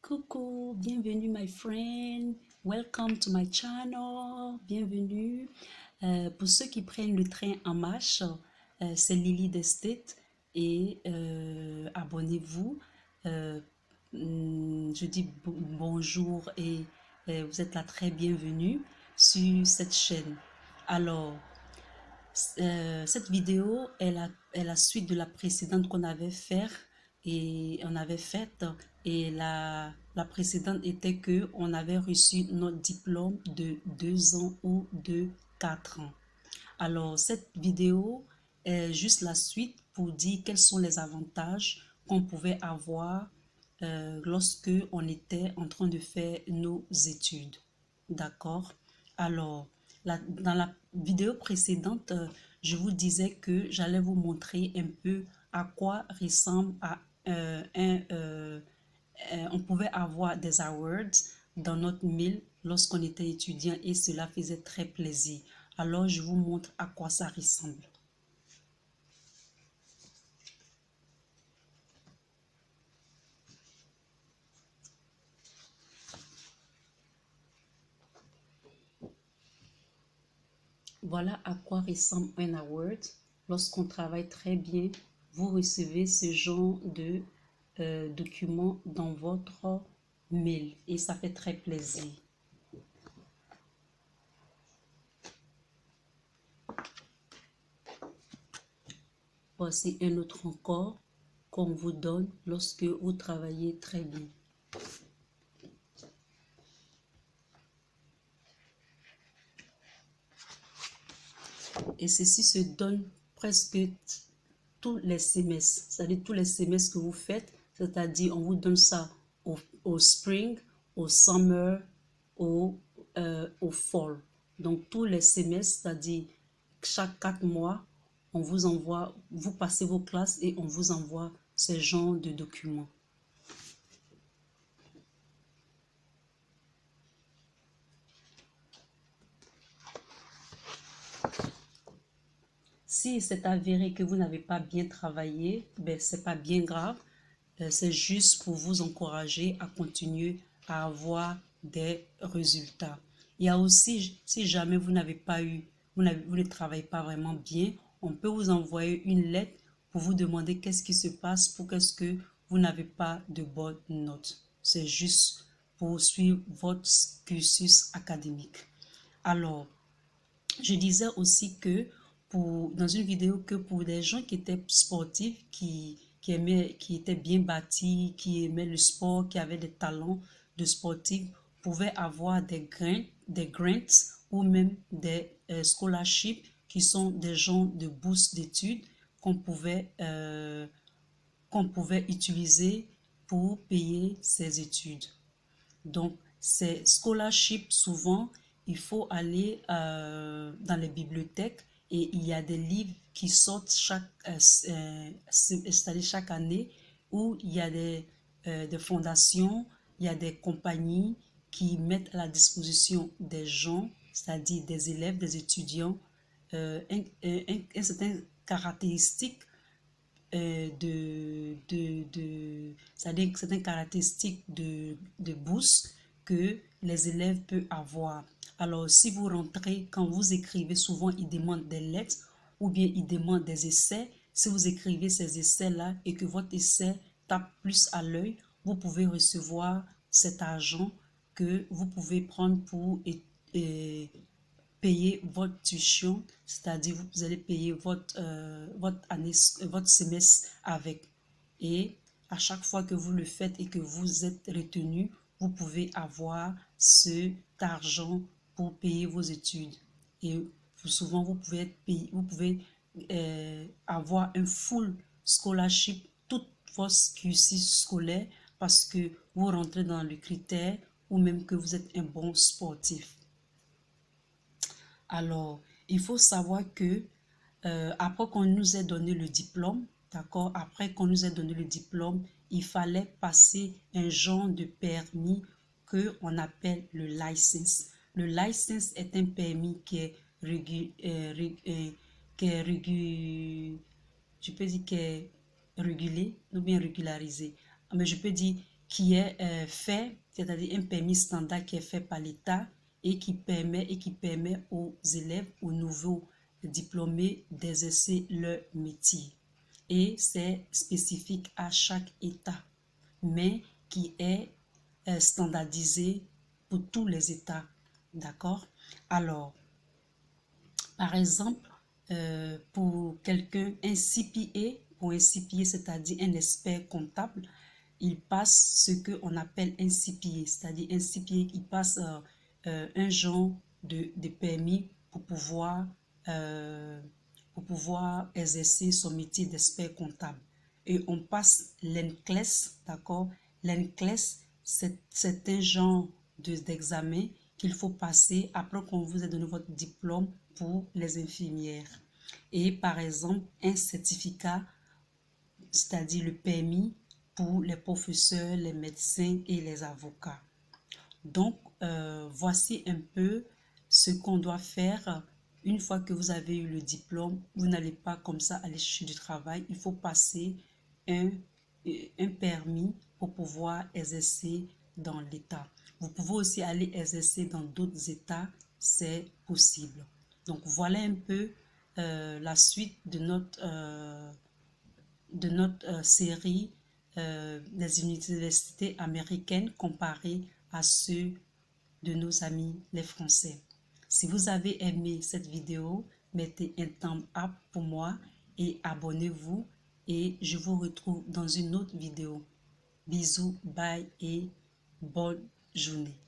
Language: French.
Coucou, bienvenue my friend, welcome to my channel, bienvenue. Pour ceux qui prennent le train en marche, c'est Lily d'Estate et abonnez-vous. Je dis bonjour et vous êtes la très bienvenue sur cette chaîne. Alors, cette vidéo est la suite de la précédente qu'on avait faite et la précédente était que on avait reçu notre diplôme de 2 ans ou de 4 ans. Alors cette vidéo est juste la suite pour dire quels sont les avantages qu'on pouvait avoir lorsque on était en train de faire nos études. D'accord? Alors, dans la vidéo précédente, je vous disais que j'allais vous montrer un peu à quoi ressemble on pouvait avoir des awards dans notre mail lorsqu'on était étudiant et cela faisait très plaisir. Alors, je vous montre à quoi ça ressemble. Voilà à quoi ressemble un award. Lorsqu'on travaille très bien, vous recevez ce genre de document dans votre mail et ça fait très plaisir. Voici un autre encore qu'on vous donne lorsque vous travaillez très bien. Et ceci se donne presque tous les semestres, c'est-à-dire tous les semestres que vous faites, c'est-à-dire on vous donne ça au spring, au summer, au fall. Donc tous les semestres, c'est-à-dire chaque 4 mois, on vous envoie, vous passez vos classes et on vous envoie ce genre de documents. Si c'est avéré que vous n'avez pas bien travaillé, ben c'est pas bien grave. C'est juste pour vous encourager à continuer à avoir des résultats. Il y a aussi, si jamais vous n'avez pas eu, vous ne travaillez pas vraiment bien, on peut vous envoyer une lettre pour vous demander qu'est-ce qui se passe, pour qu'est-ce que vous n'avez pas de bonnes notes. C'est juste pour suivre votre cursus académique. Alors, je disais aussi que dans une vidéo que pour des gens qui étaient sportifs, qui étaient bien bâtis, qui aimaient le sport, qui avaient des talents de sportifs, pouvaient avoir des grants ou même des scholarships qui sont des genres de bourses d'études qu'on pouvait utiliser pour payer ses études. Donc, ces scholarships, souvent, il faut aller dans les bibliothèques et il y a des livres qui sortent chaque année où il y a des fondations, il y a des compagnies qui mettent à la disposition des gens, c'est-à-dire des élèves, des étudiants, un certain caractéristique c'est-à-dire certaines caractéristiques de bourse que les élèves peuvent avoir. Alors, si vous rentrez, quand vous écrivez, souvent, ils demandent des lettres ou bien ils demandent des essais. Si vous écrivez ces essais-là et que votre essai tape plus à l'œil, vous pouvez recevoir cet argent que vous pouvez prendre pour payer votre tuition, c'est-à-dire vous allez payer votre année, votre semestre avec. Et à chaque fois que vous le faites et que vous êtes retenu, vous pouvez avoir cet argent pour payer vos études. Et souvent, vous pouvez avoir un full scholarship, toute votre cursus scolaire, parce que vous rentrez dans le critère ou même que vous êtes un bon sportif. Alors, il faut savoir que après qu'on nous ait donné le diplôme, d'accord, après qu'on nous ait donné le diplôme, il fallait passer un genre de permis que on appelle le license. Le license est un permis qui est je peux dire qui est régulé ou bien régularisé. Mais je peux dire qui est fait, c'est-à-dire un permis standard qui est fait par l'État et qui permet aux élèves, aux nouveaux diplômés d'exercer leur métier. Et c'est spécifique à chaque État, mais qui est standardisé pour tous les États. D'accord? Alors, par exemple, pour quelqu'un, un CPA, pour un CPA, c'est-à-dire un expert comptable, il passe ce qu'on appelle un CPA, c'est-à-dire un CPA, il passe un genre de permis euh, pour pouvoir exercer son métier d'expert comptable. Et on passe l'NCLEX, d'accord? L'NCLEX, c'est un genre d'examen qu'il faut passer après qu'on vous ait donné votre diplôme pour les infirmières. Et par exemple, un certificat, c'est-à-dire le permis pour les professeurs, les médecins et les avocats. Donc, voici un peu ce qu'on doit faire une fois que vous avez eu le diplôme. Vous n'allez pas comme ça aller chercher du travail. Il faut passer un, un permis pour pouvoir exercer dans l'État. Vous pouvez aussi aller exercer dans d'autres États, c'est possible. Donc, voilà un peu la suite de notre série des universités américaines comparées à ceux de nos amis les Français. Si vous avez aimé cette vidéo, mettez un thumb up pour moi et abonnez-vous et je vous retrouve dans une autre vidéo. Bisous, bye et bonne journée.